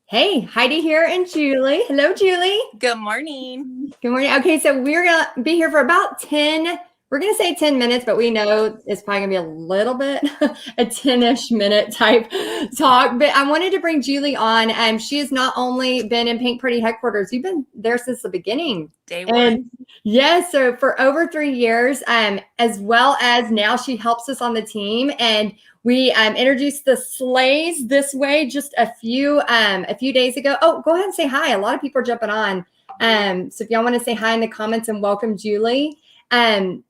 Hey, Heidi here and Julie. Hello, Julie. Good morning. Good morning. Okay, so we're going to be here for about 10, we're going to say 10 minutes, but we know it's probably going to be a little bit, a 10-ish minute type talk. But I wanted to bring Julie on. She has not only been in Pink Pretty headquarters, you've been there since the beginning. Day And one. yes, so for over 3 years, as well as now she helps us on the team. And we introduced the Sleighs this way just a few days ago. Oh, go ahead and say hi. A lot of people are jumping on. So if y'all want to say hi in the comments and welcome Julie. And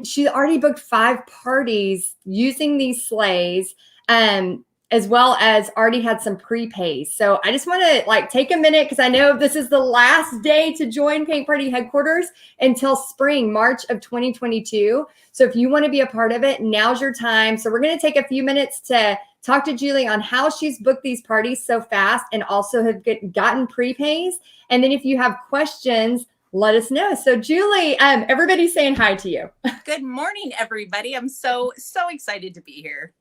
she already booked 5 parties using these Sleighs, as well as already had some prepays. So I just want to take a minute because I know this is the last day to join Paint Party headquarters until spring, March of 2022. So if you want to be a part of it, now's your time. So we're going to take a few minutes to talk to Julie on how she's booked these parties so fast and also have gotten prepays. And then if you have questions, let us know. So Julie, everybody's saying hi to you. Good morning, everybody. I'm so excited to be here.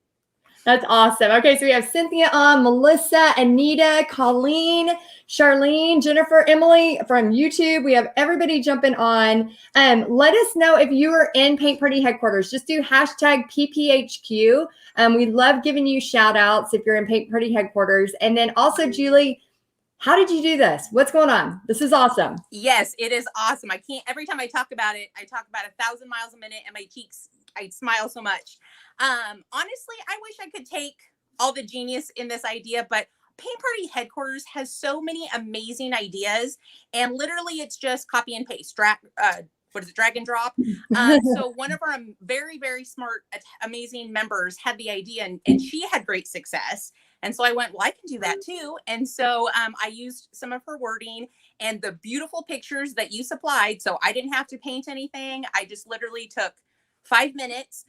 That's awesome. Okay, so we have Cynthia on, Melissa, Anita, Colleen, Charlene, Jennifer, Emily from YouTube. We have everybody jumping on. Let us know if you are in Paint Party headquarters. Just do hashtag PPHQ. We love giving you shout outs if you're in Paint Party headquarters. And then also, Julie, how did you do this? What's going on? This is awesome. Yes, it is awesome. I can't, every time I talk about it, I talk about 1,000 miles a minute and my cheeks, I smile so much. Honestly, I wish I could take all the genius in this idea, but Paint Party headquarters has so many amazing ideas, and literally it's just copy and paste, drag and drop. So one of our very, very smart, amazing members had the idea, and she had great success. And so I went, well, I can do that too. And so I used some of her wording and the beautiful pictures that you supplied. So I didn't have to paint anything. I just literally took 5 minutes,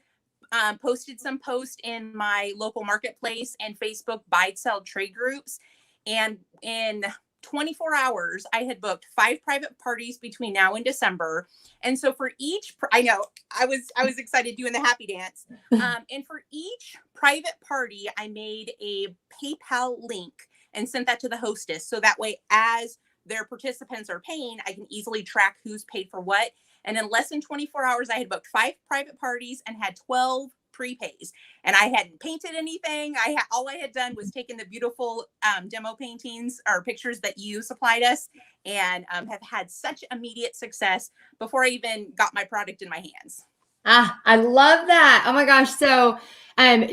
posted some posts in my local marketplace and Facebook buy, sell, trade groups. And in 24 hours, I had booked 5 private parties between now and December. And so for each, I know I was excited doing the happy dance. And for each private party, I made a PayPal link and sent that to the hostess. So that way, as their participants are paying, I can easily track who's paid for what. And in less than 24 hours, I had booked 5 private parties and had 12 prepays, and I hadn't painted anything. All I had done was taken the beautiful demo paintings or pictures that you supplied us, and have had such immediate success before I even got my product in my hands. I love that. Oh my gosh. So,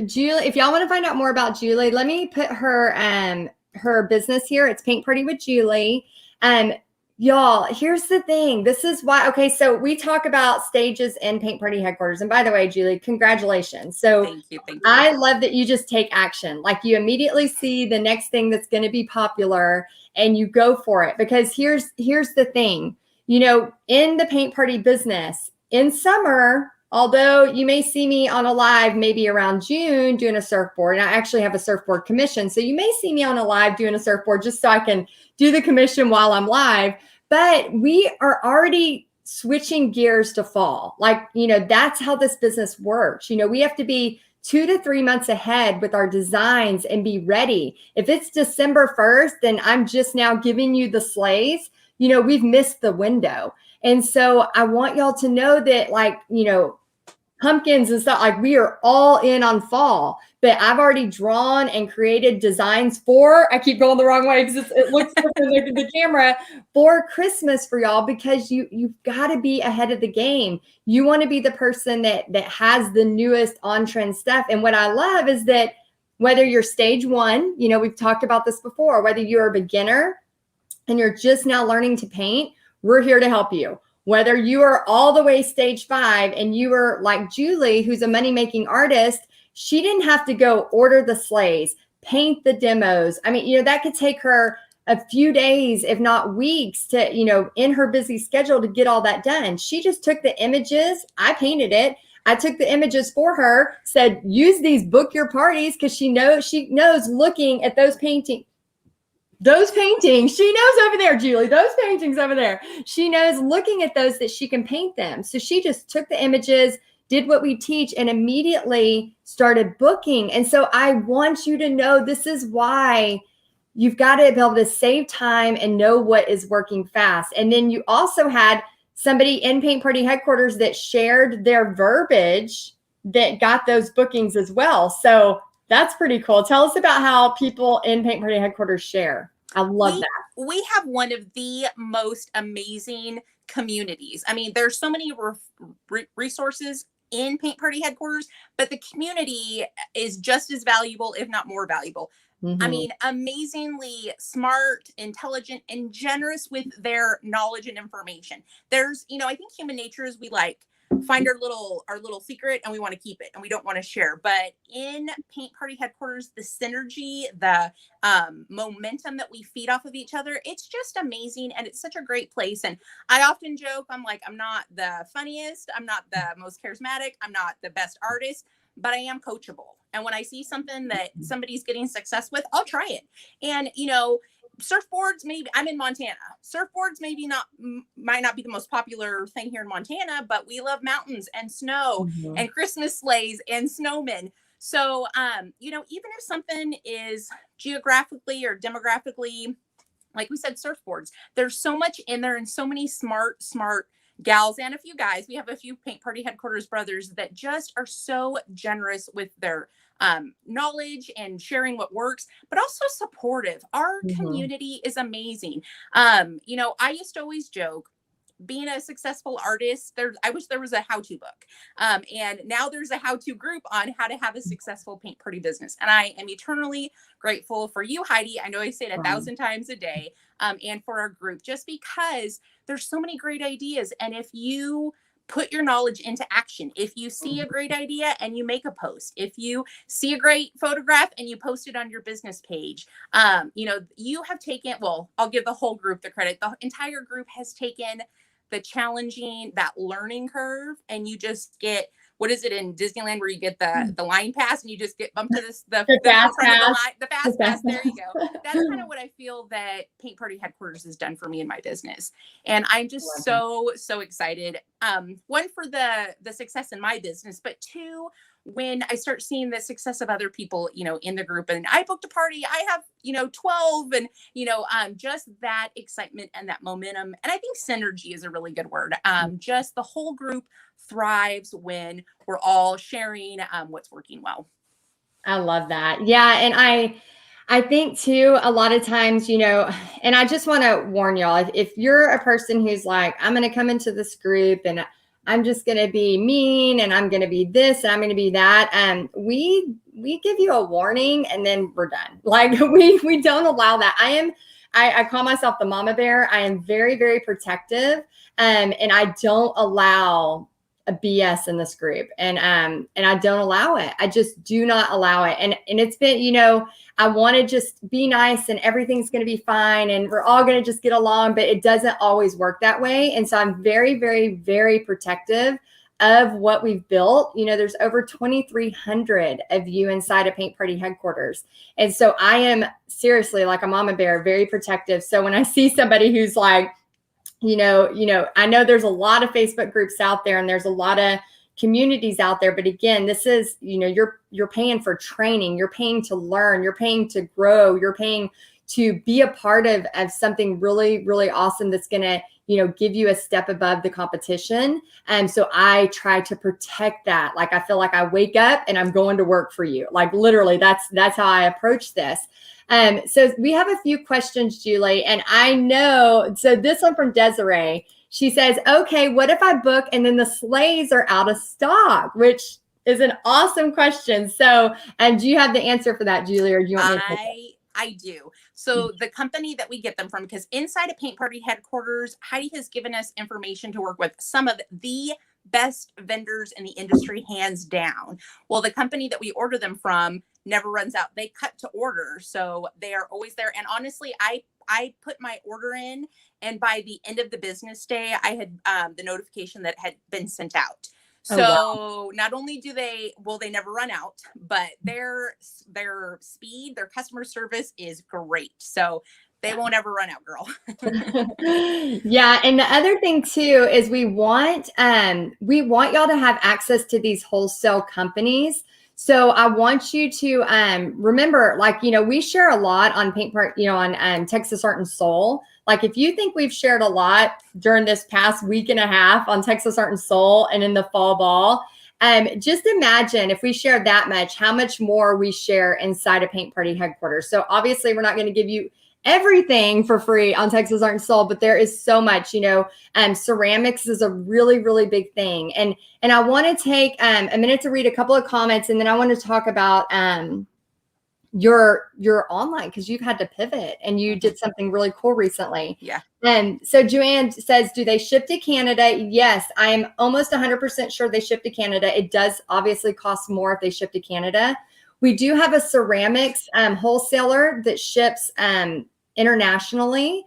Julie, if y'all want to find out more about Julie, let me put her business here. It's Paint Party with Julie. Y'all, here's the thing. This is why, okay, so we talk about stages in Paint Party headquarters. And by the way, Julie, congratulations. So Thank you. I love that you just take action. Like you immediately see the next thing that's going to be popular and you go for it. Because here's the thing, in the Paint Party business, in summer, although you may see me on a live maybe around June doing a surfboard, and I actually have a surfboard commission. So you may see me on a live doing a surfboard just so I can do the commission while I'm live. But we are already switching gears to fall. That's how this business works. We have to be 2 to 3 months ahead with our designs and be ready. If it's December 1st, then I'm just now giving you the Sleighs, we've missed the window. And so I want y'all to know that pumpkins and stuff, we are all in on fall, but I've already drawn and created designs I keep going the wrong way because it looks different in the camera, for Christmas for y'all, because you've got to be ahead of the game. You want to be the person that has the newest on-trend stuff. And what I love is that whether you're stage 1, we've talked about this before, whether you're a beginner and you're just now learning to paint, we're here to help you. Whether you are all the way stage 5 and you are like Julie, who's a money-making artist, she didn't have to go order the Sleighs, paint the demos. I mean, that could take her a few days, if not weeks, to, in her busy schedule to get all that done. She just took the images. I painted it. I took the images for her, said, use these, book your parties, because she knows looking at those paintings. She knows over there, Julie, those paintings over there. She knows looking at those that she can paint them. So she just took the images, did what we teach, and immediately started booking. And so I want you to know this is why you've got to be able to save time and know what is working fast. And then you also had somebody in Paint Party headquarters that shared their verbiage that got those bookings as well. So that's pretty cool. Tell us about how people in Paint Party headquarters share. I love that. We have one of the most amazing communities. I mean, there's so many resources in Paint Party headquarters, but the community is just as valuable, if not more valuable. I mean, amazingly smart, intelligent, and generous with their knowledge and information. There's, I think human nature is we like find our little secret and we want to keep it and we don't want to share. But in Paint Party headquarters, the synergy, the momentum that we feed off of each other, it's just amazing. And it's such a great place. And I often joke, I'm like, I'm not the funniest, I'm not the most charismatic, I'm not the best artist, but I am coachable. And when I see something that somebody's getting success with, I'll try it. And, surfboards, maybe I'm in Montana. Surfboards might not be the most popular thing here in Montana, but we love mountains and snow and Christmas sleighs and snowmen. So, even if something is geographically or demographically, like we said, surfboards, there's so much in there and so many smart gals and a few guys. We have a few Paint Party headquarters brothers that just are so generous with their knowledge and sharing what works, but also supportive. Our community is amazing. I used to always joke, being a successful artist, I wish there was a how-to book. And now there's a how-to group on how to have a successful Paint Party business. And I am eternally grateful for you, Heidi. I know I say it 1,000 times a day, and for our group, just because there's so many great ideas. And if you put your knowledge into action, if you see a great idea and you make a post, if you see a great photograph and you post it on your business page, you have taken, well, I'll give the whole group the credit. The entire group has taken that learning curve, and you just get, what is it in Disneyland where you get the line pass and you just get bumped to the fast pass. There you go. That's kind of what I feel that Paint Party headquarters has done for me in my business. And I'm just so excited. One, for the success in my business, but two, when I start seeing the success of other people, in the group, and I booked a party, I have, 12, and, just that excitement and that momentum. And I think synergy is a really good word. Just the whole group thrives when we're all sharing what's working well. I love that. Yeah. And I think too, a lot of times, and I just want to warn y'all, if you're a person who's like, I'm going to come into this group and I'm just going to be mean and I'm going to be this and I'm going to be that. We give you a warning and then we're done. Like we don't allow that. I call myself the mama bear. I am very, very protective. And I don't allow a BS in this group. And I don't allow it. I just do not allow it. And it's been, I want to just be nice and everything's going to be fine and we're all going to just get along, but it doesn't always work that way. And so I'm very, very, very protective of what we've built. There's over 2,300 of you inside of Paint Party headquarters. And so I am seriously, like a mama bear, very protective. So when I see somebody who's like, I know there's a lot of Facebook groups out there and there's a lot of communities out there. But again, this is, you're paying for training, you're paying to learn, you're paying to grow, you're paying to be a part of something really, really awesome that's going to, give you a step above the competition. And so I try to protect that. Like, I feel like I wake up and I'm going to work for you. Like literally that's how I approach this. So we have a few questions, Julie, and I know, so this one from Desiree, she says, okay, what if I book and then the Sleighs are out of stock, which is an awesome question. So, do you have the answer for that, Julie, or do you want me to take it? I do. So the company that we get them from, because inside of Paint Party headquarters, Heidi has given us information to work with some of the best vendors in the industry, hands down. Well, the company that we order them from never runs out. They cut to order. So they are always there. And honestly, I put my order in, and by the end of the business day, I had the notification that had been sent out. So not only will they never run out, but their speed, their customer service is great. So they won't ever run out, girl. Yeah. And the other thing too, is we want y'all to have access to these wholesale companies. So I want you to remember, like, we share a lot on on Texas Art and Soul. Like, if you think we've shared a lot during this past week and a half on Texas Art and Soul and in the fall ball, just imagine if we shared that much, how much more we share inside of Paint Party headquarters. So obviously we're not going to give you everything for free on Texas Art and Soul, but there is so much, ceramics is a really, really big thing. And I want to take a minute to read a couple of comments, and then I want to talk about your online, because you've had to pivot and you did something really cool recently. Yeah. And so Joanne says, do they ship to Canada? Yes, I am almost 100% sure they ship to Canada. It does obviously cost more if they ship to Canada. We do have a ceramics wholesaler that ships internationally.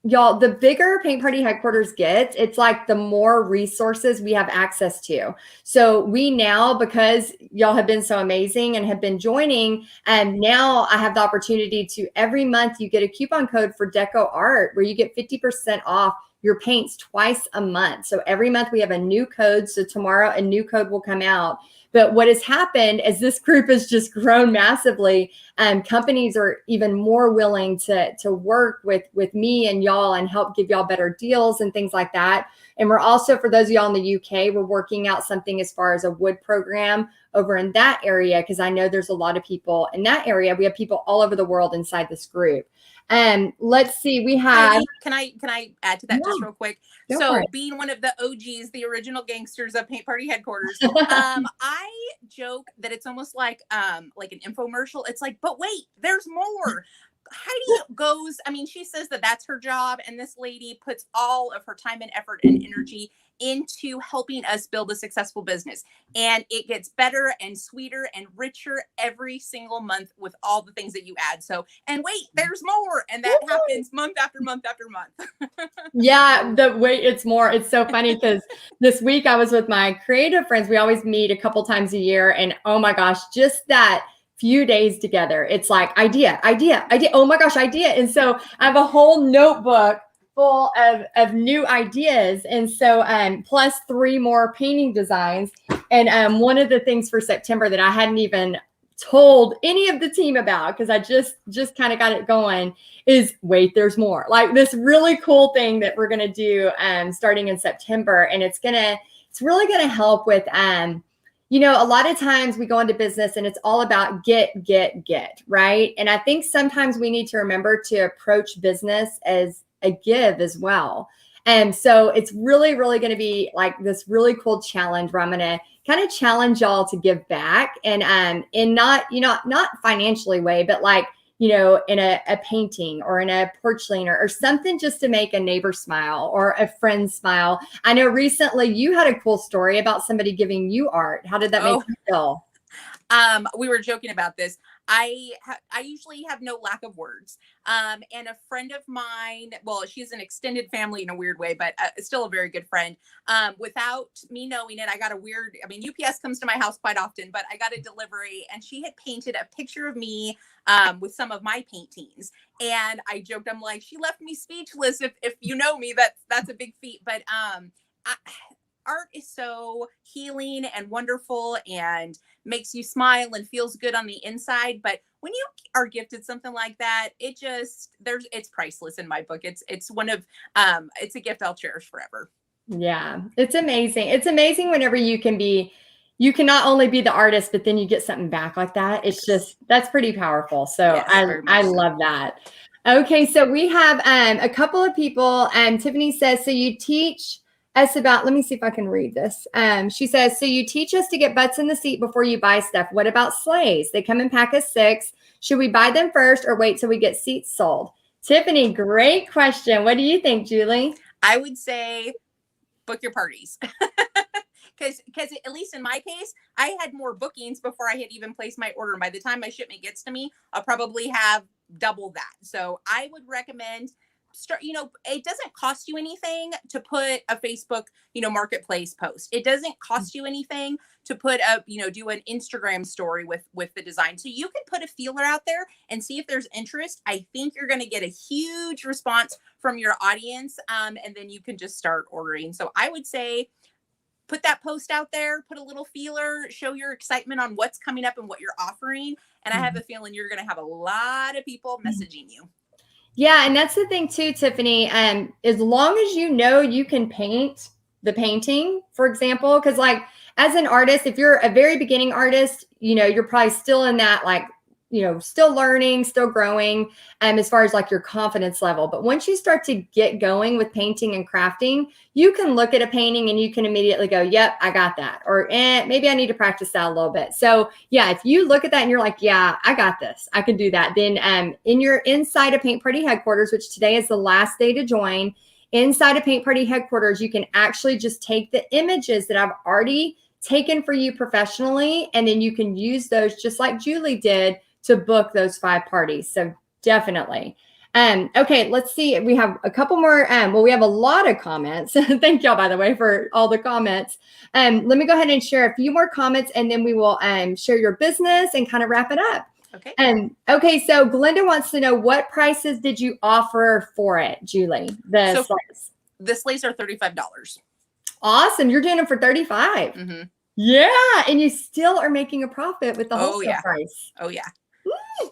Y'all, the bigger Paint Party headquarters gets, it's like the more resources we have access to. So we now, because y'all have been so amazing and have been joining, and now I have the opportunity to, every month you get a coupon code for Deco Art where you get 50% off your paints twice a month. So every month we have a new code. So tomorrow a new code will come out. But what has happened as this group has just grown massively, companies are even more willing to work with me and y'all and help give y'all better deals and things like that. And we're also, for those of y'all in the UK, we're working out something as far as a wood program over in that area, because I know there's a lot of people in that area. We have people all over the world inside this group. Let's see, we have. Hey, can I add to that just real quick? So being one of the OGs, the original gangsters of Paint Party headquarters, I joke that it's almost like an infomercial. It's like, but wait, there's more. Heidi goes, I mean, she says that that's her job, and this lady puts all of her time and effort and energy into helping us build a successful business. And it gets better and sweeter and richer every single month with all the things that you add. So, and wait, there's more. And that happens month after month after month. Yeah, it's more. It's so funny because this week I was with my creative friends. We always meet a couple times a year. And oh my gosh, just that few days together, it's like idea. Oh my gosh, idea. And so I have a whole notebook full of new ideas. And so plus 3 more painting designs. And one of the things for September that I hadn't even told any of the team about, because I just kind of got it going, is wait, there's more. Like this really cool thing that we're going to do starting in September. And it's really going to help with a lot of times we go into business and it's all about get, right? And I think sometimes we need to remember to approach business as a give as well. And so it's really, really going to be like this really cool challenge where I'm going to kind of challenge y'all to give back, and in not financially way, but like, in a painting or in a porch cleaner or something, just to make a neighbor smile or a friend smile. I know recently you had a cool story about somebody giving you art. How did that make you feel? We were joking about this. I usually have no lack of words. And a friend of mine, well, she's an extended family in a weird way, but still a very good friend. Without me knowing it, UPS comes to my house quite often, but I got a delivery and she had painted a picture of me with some of my paintings. And I joked, I'm like, she left me speechless. If you know me, that's a big feat. But art is so healing and wonderful and makes you smile and feels good on the inside. But when you are gifted something like that, it's priceless in my book. It's it's a gift I'll cherish forever. Yeah, it's amazing. It's amazing whenever you can not only be the artist, but then you get something back like that. It's just, that's pretty powerful. So yes, I love that. Okay. So we have a couple of people. Tiffany says, so you teach us about, let me see if I can read this. She says, so you teach us to get butts in the seat before you buy stuff. What about Sleighs? They come in pack of 6. Should we buy them first or wait till we get seats sold? Tiffany, great question. What do you think, Julie? I would say book your parties. Because at least in my case, I had more bookings before I had even placed my order. And by the time my shipment gets to me, I'll probably have double that. So I would recommend it doesn't cost you anything to put a Facebook, marketplace post. It doesn't cost you anything to put do an Instagram story with the design. So you can put a feeler out there and see if there's interest. I think you're going to get a huge response from your audience. And then you can just start ordering. So I would say put that post out there, put a little feeler, show your excitement on what's coming up and what you're offering. And I have a feeling you're going to have a lot of people messaging you. Yeah. And that's the thing too, Tiffany. As long as you know you can paint the painting, for example, because like as an artist, if you're a very beginning artist, you know, you're probably still in that like, you know, still learning, still growing, as far as like your confidence level. But once you start to get going with painting and crafting, you can look at a painting and you can immediately go, yep, I got that. Or maybe I need to practice that a little bit. So yeah, if you look at that and you're like, yeah, I got this, I can do that. Then in your inside of Paint Party headquarters, which today is the last day to join, inside of Paint Party headquarters, you can actually just take the images that I've already taken for you professionally, and then you can use those just like Julie did to book those 5 parties. So definitely. Okay, let's see. We have a couple more. Well, we have a lot of comments. Thank y'all, by the way, for all the comments. Let me go ahead and share a few more comments, and then we will share your business and kind of wrap it up. Okay. Okay, so Glenda wants to know, what prices did you offer for it, Julie? The Sleighs. The Sleighs are $35. Awesome. You're doing them for $35. Mm-hmm. Yeah. And you still are making a profit with the wholesale price. Oh, yeah. Woo!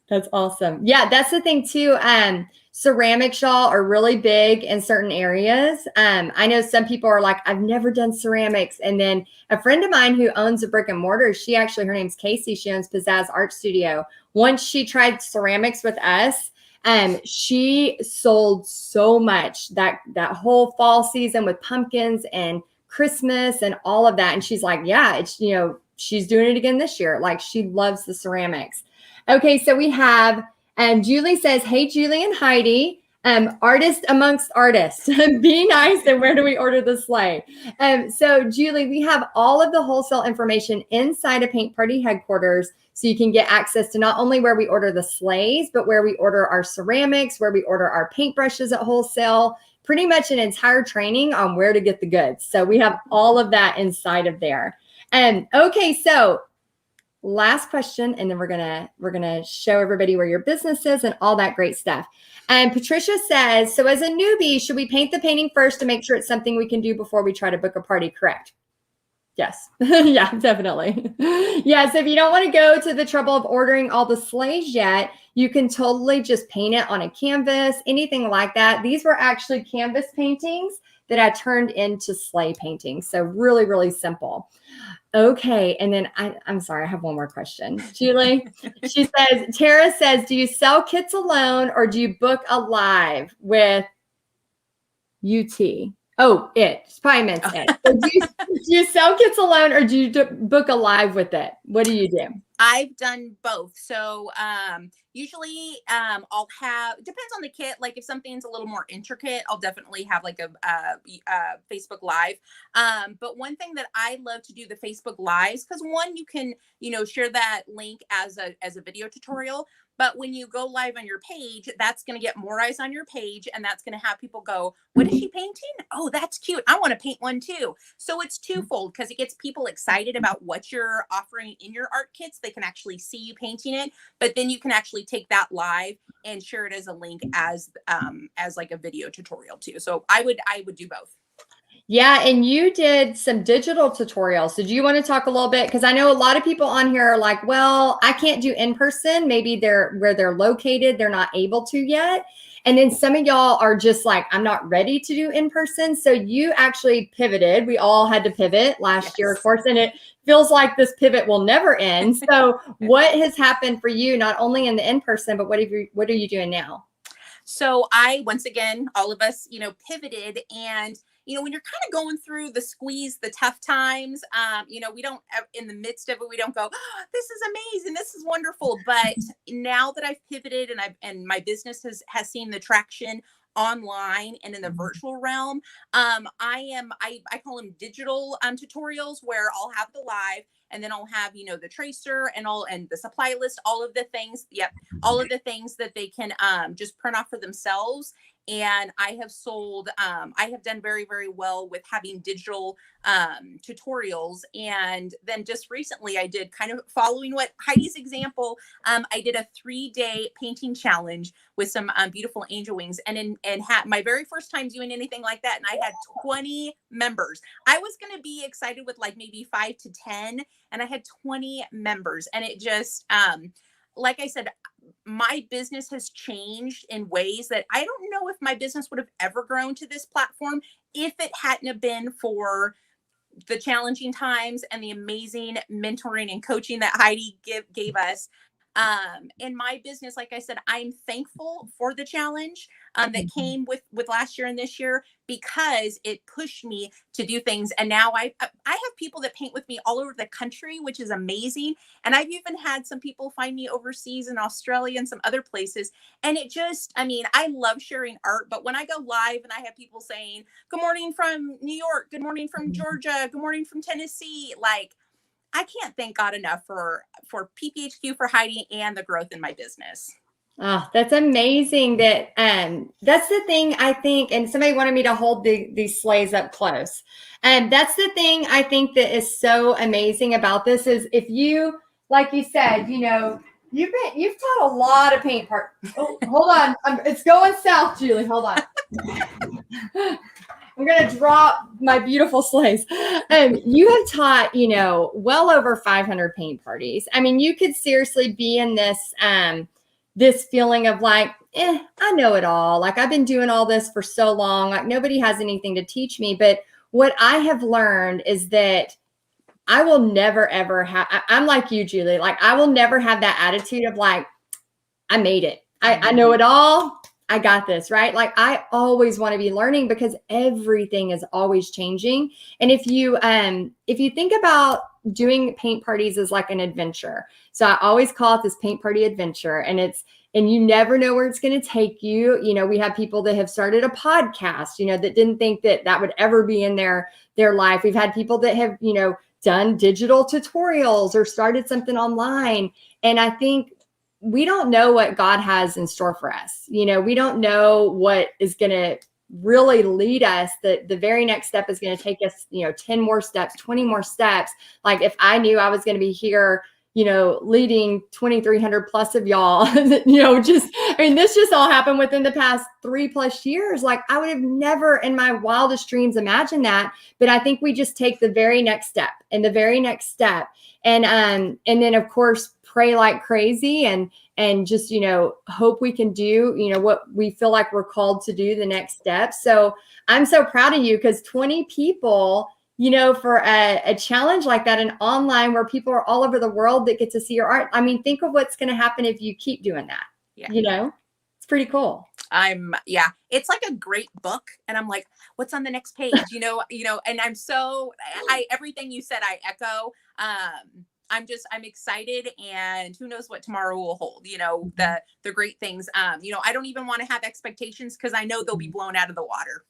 That's awesome. Yeah, that's the thing too. Ceramics, y'all, are really big in certain areas. I know some people are like, I've never done ceramics. And then a friend of mine who owns a brick and mortar, her name's Casey. She owns Pizzazz Art Studio. Once she tried ceramics with us, she sold so much that whole fall season with pumpkins and Christmas and all of that. And she's like, yeah, it's, you know, she's doing it again this year. Like, she loves the ceramics. Okay, so we have, Julie says, hey, Julie and Heidi, artist amongst artists, be nice. And where do we order the sleigh? So Julie, we have all of the wholesale information inside of Paint Party headquarters. So you can get access to not only where we order the sleighs, but where we order our ceramics, where we order our paintbrushes at wholesale, pretty much an entire training on where to get the goods. So we have all of that inside of there. Okay, so last question, and then we're gonna show everybody where your business is and all that great stuff. And Patricia says, so as a newbie, should we paint the painting first to make sure it's something we can do before we try to book a party? Correct. Yes. Yeah, definitely. Yeah. So if you don't want to go to the trouble of ordering all the sleighs yet, you can totally just paint it on a canvas, anything like that. These were actually canvas paintings that I turned into sleigh paintings. So really, really simple. Okay. And then I'm sorry, I have one more question. Julie, she says, Tara says, do you sell kits alone or do you book a live with UT? Oh, it probably meant it. So do you sell kits alone or do you book a live with it? What do you do? I've done both. So usually I'll have, depends on the kit. Like if something's a little more intricate, I'll definitely have like a Facebook Live. But one thing that I love to do the Facebook Lives, because one, you can, share that link as a video tutorial. But when you go live on your page, that's going to get more eyes on your page. And that's going to have people go, what is she painting? Oh, that's cute. I want to paint one too. So it's twofold because it gets people excited about what you're offering in your art kits. They can actually see you painting it, but then you can actually take that live and share it as a link as like a video tutorial too. So I would do both. Yeah. And you did some digital tutorials. So do you want to talk a little bit? Because I know a lot of people on here are like, well, I can't do in person. Maybe where they're located, they're not able to yet. And then some of y'all are just like, I'm not ready to do in person. So you actually pivoted. We all had to pivot last year, of course, and it feels like this pivot will never end. So what has happened for you, not only in the in-person, but what are you doing now? So once again, all of us, pivoted, and when you're kind of going through the squeeze, the tough times, we don't, in the midst of it, we don't go, oh, this is amazing, this is wonderful. But now that I've pivoted and my business has seen the traction online and in the virtual realm, I call them digital tutorials, where I'll have the live, and then I'll have, the tracer and the supply list, all of the things. Yep. All of the things that they can just print off for themselves. And I have sold, I have done very, very well with having digital tutorials. And then just recently I did, kind of following what Heidi's example, I did a 3-day painting challenge with some beautiful angel wings, and had my very first time doing anything like that. And I had 20 members. I was going to be excited with like maybe 5 to 10, and I had 20 members. And it just, like I said, my business has changed in ways that I don't know if my business would have ever grown to this platform if it hadn't have been for the challenging times and the amazing mentoring and coaching that Heidi gave us. In my business, like I said, I'm thankful for the challenge that came with last year and this year, because it pushed me to do things. And now I have people that paint with me all over the country, which is amazing. And I've even had some people find me overseas in Australia and some other places. And it just, I mean, I love sharing art, but when I go live and I have people saying, good morning from New York, good morning from Georgia, good morning from Tennessee, like, I can't thank God enough for PPHQ, for Heidi, and the growth in my business. Oh, that's amazing. That's the thing I think, and somebody wanted me to hold these Sleighs up close. And that's the thing I think that is so amazing about this is, if you, like you said, you've taught a lot of paint part. Oh, hold on. It's going south, Julie. Hold on. I'm going to drop my beautiful Sleighs. You have taught, well over 500 paint parties. I mean, you could seriously be in this feeling of like, I know it all. Like, I've been doing all this for so long. Like, nobody has anything to teach me. But what I have learned is that I will never, ever have, I'm like you, Julie. Like, I will never have that attitude of like, I made it. I know it all. I got this, right? Like, I always want to be learning, because everything is always changing. And if you think about doing paint parties as like an adventure, so I always call it this paint party adventure, and you never know where it's going to take you. We have people that have started a podcast, that didn't think that would ever be in their life. We've had people that have, done digital tutorials or started something online. And I think we don't know what God has in store for us. We don't know what is going to really lead us. The very next step is going to take us, 10 more steps, 20 more steps. Like, if I knew I was going to be here, leading 2,300 plus of y'all, this just all happened within the past 3+ years. Like, I would have never in my wildest dreams imagined that. But I think we just take the very next step and the very next step. And then of course, pray like crazy and just, hope we can do, what we feel like we're called to do the next step. So I'm so proud of you, because 20 people, for a challenge like that, and online, where people are all over the world that get to see your art. I mean, think of what's going to happen if you keep doing that. Yeah. It's pretty cool. It's like a great book. And I'm like, what's on the next page? And everything you said, I echo. I'm excited, and who knows what tomorrow will hold, the great things. I don't even want to have expectations, because I know they'll be blown out of the water.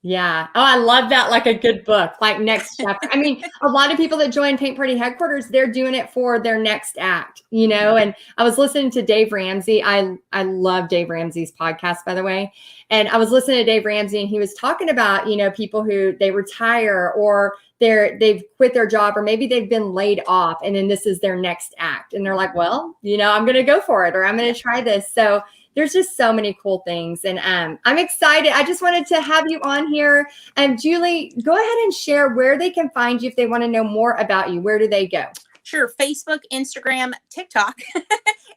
Yeah. Oh, I love that. Like a good book, like next chapter. I mean, a lot of people that join Paint Party Headquarters, they're doing it for their next act, and I was listening to Dave Ramsey. I love Dave Ramsey's podcast, by the way. And I was listening to Dave Ramsey, and he was talking about, people who they retire, or they've quit their job, or maybe they've been laid off, and then this is their next act. And they're like, well, I'm going to go for it, or I'm going to try this. So there's just so many cool things. And I'm excited. I just wanted to have you on here. And Julie, go ahead and share where they can find you if they want to know more about you. Where do they go? Sure. Facebook, Instagram, TikTok.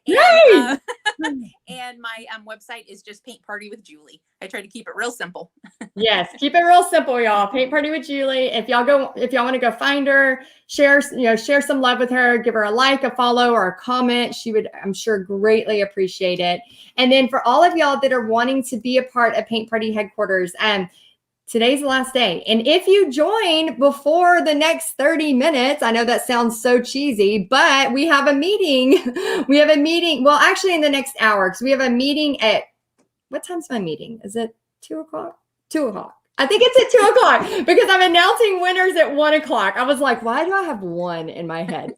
And my website is just Paint Party with Julie. I try to keep it real simple. Yes, keep it real simple, y'all. Paint Party with Julie. If y'all want to go find her, share some love with her, give her a like, a follow, or a comment. She would, I'm sure, greatly appreciate it. And then for all of y'all that are wanting to be a part of Paint Party Headquarters, today's the last day. And if you join before the next 30 minutes, I know that sounds so cheesy, but we have a meeting. Well, actually in the next hour, because we have a meeting at, what time's my meeting? Is it 2 o'clock? 2 o'clock. I think it's at 2:00 because I'm announcing winners at 1:00. I was like, why do I have one in my head?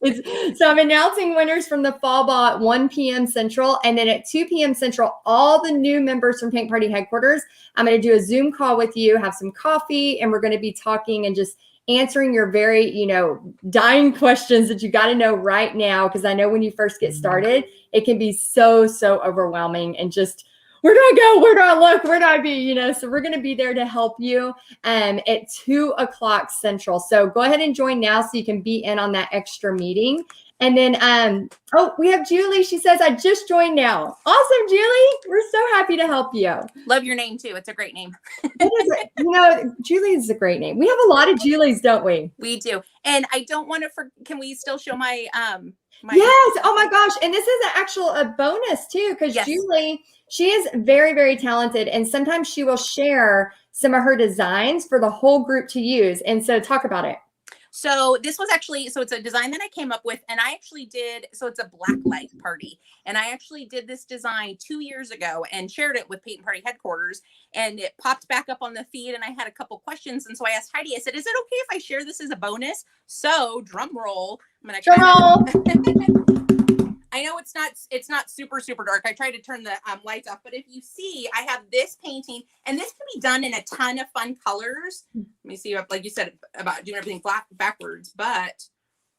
So I'm announcing winners from the fall ball at 1 p.m. Central. And then at 2 p.m. Central, all the new members from Paint Party headquarters, I'm going to do a Zoom call with you, have some coffee, and we're going to be talking and just answering your very, dying questions that you got to know right now. Because I know when you first get started, it can be so overwhelming and just, where do I go? Where do I look? Where do I be? So we're going to be there to help you at 2:00 Central. So go ahead and join now so you can be in on that extra meeting. And then, we have Julie. She says, I just joined now. Awesome, Julie. We're so happy to help you. Love your name too. It's a great name. Julie is a great name. We have a lot of Julies, don't we? We do. And I don't want to can we still show my, yes. Oh my gosh. And this is a bonus too, because yes. Julie, she is very, very talented. And sometimes she will share some of her designs for the whole group to use. And so talk about it. So this was actually, it's a design that I came up with, and I actually did, so it's a black light party. And I actually did this design 2 years ago and shared it with Paint Party headquarters, and it popped back up on the feed, and I had a couple questions. And so I asked Heidi, I said, is it okay if I share this as a bonus? So drum roll. I'm going to drum roll. I know it's not super dark. I tried to turn the lights off, but if you see, I have this painting, and this can be done in a ton of fun colors. Let me see, like you said about doing everything backwards, but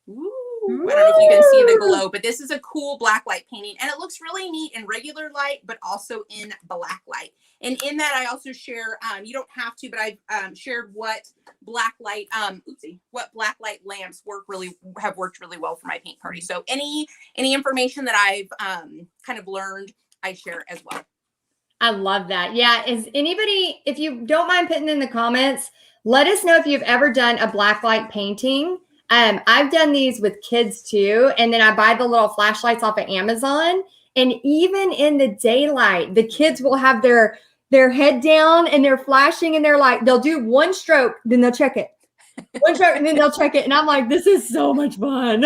ooh, I don't know if you can see the glow, but this is a cool black light painting, and it looks really neat in regular light, but also in black light. And in that, I also share, you don't have to, but I've shared what black light lamps have worked really well for my paint party. So any information that I've kind of learned, I share as well. I love that. Yeah. Is anybody, if you don't mind putting in the comments, let us know if you've ever done a black light painting. I've done these with kids too. And then I buy the little flashlights off of Amazon. And even in the daylight, the kids will have their head down and they're flashing, and they'll do one stroke, then they'll check it. One stroke, and then they'll check it. And I'm like, this is so much fun.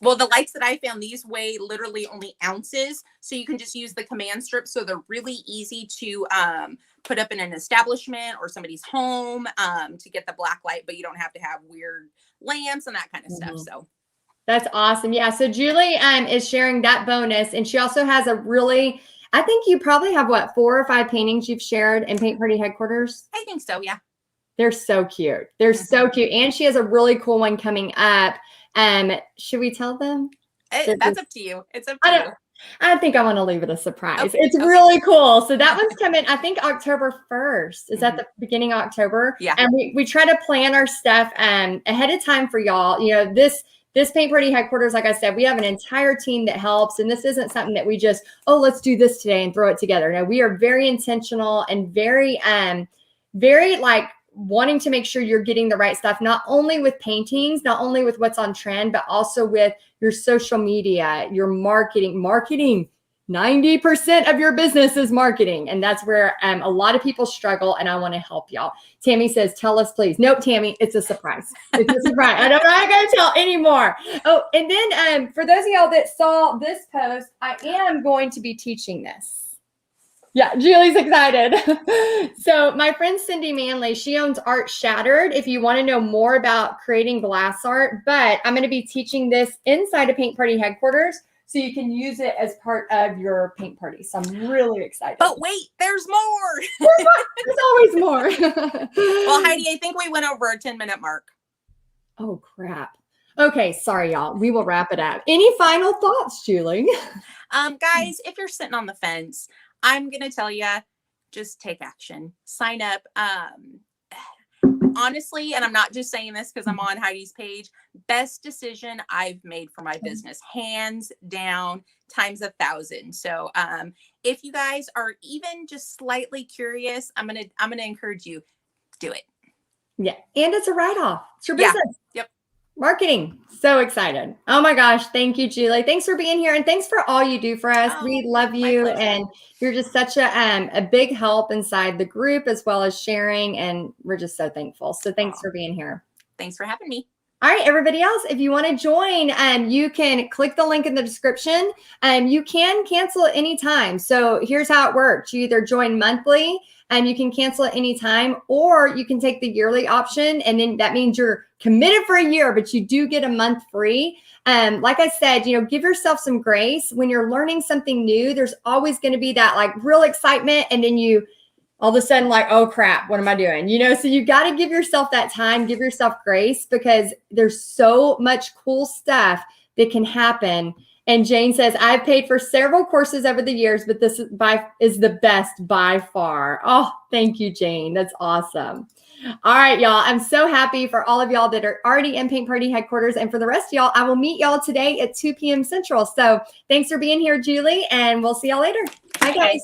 Well, the lights that I found, these weigh literally only ounces. So you can just use the command strip. So they're really easy to put up in an establishment or somebody's home to get the black light, but you don't have to have weird lamps and that kind of stuff. So that's awesome. Yeah. So Julie is sharing that bonus. And she also has I think you probably have 4 or 5 paintings you've shared in Paint Party headquarters. I think so. Yeah. They're so cute. They're so cute. And she has a really cool one coming up. Should we tell them? That's up to you. It's up to you. I think I want to leave it a surprise. Okay. It's really cool. So that one's coming, I think October 1st. Is that the beginning of October? Yeah. And we try to plan our stuff ahead of time for y'all. This Paint Party headquarters, like I said, we have an entire team that helps. And this isn't something that we just, let's do this today and throw it together. No, we are very intentional and very wanting to make sure you're getting the right stuff, not only with paintings, not only with what's on trend, but also with your social media, your marketing. 90% of your business is marketing. And that's where a lot of people struggle. And I want to help y'all. Tammy says, tell us, please. Nope, Tammy, it's a surprise. It's a surprise. I'm not going to tell anymore. Oh, and then for those of y'all that saw this post, I am going to be teaching this. Yeah, Julie's excited. So my friend Cindy Manley, she owns Art Shattered if you want to know more about creating glass art. But I'm going to be teaching this inside of Paint Party headquarters, so you can use it as part of your paint party. So I'm really excited. But wait, there's more. There's always more. Well, Heidi, I think we went over our 10-minute mark. Oh, crap. Okay, sorry, y'all. We will wrap it up. Any final thoughts, Julie? Guys, if you're sitting on the fence, I'm going to tell you, just take action. Sign up. Honestly, and I'm not just saying this because I'm on Heidi's page, best decision I've made for my business, hands down, times 1,000. So if you guys are even just slightly curious, I'm gonna encourage you, do it. Yeah, and it's a write-off. It's your business. Yeah. Yep. Marketing. So excited. Oh my gosh. Thank you, Julie. Thanks for being here. And thanks for all you do for us. We love you. And you're just such a big help inside the group, as well as sharing. And we're just so thankful. So thanks for being here. Thanks for having me. All right, everybody else, if you want to join, you can click the link in the description. You can cancel at any time. So here's how it works. You either join monthly, You can cancel at any time, or you can take the yearly option. And then that means you're committed for a year, but you do get a month free. Like I said, give yourself some grace. When you're learning something new, there's always going to be that like real excitement. And then you all of a sudden like, oh crap, what am I doing? So you got to give yourself that time, give yourself grace, because there's so much cool stuff that can happen. And Jane says, I've paid for several courses over the years, but this is the best by far. Oh, thank you, Jane. That's awesome. All right, y'all. I'm so happy for all of y'all that are already in Paint Party headquarters. And for the rest of y'all, I will meet y'all today at 2 p.m. Central. So thanks for being here, Julie, and we'll see y'all later. Bye, guys.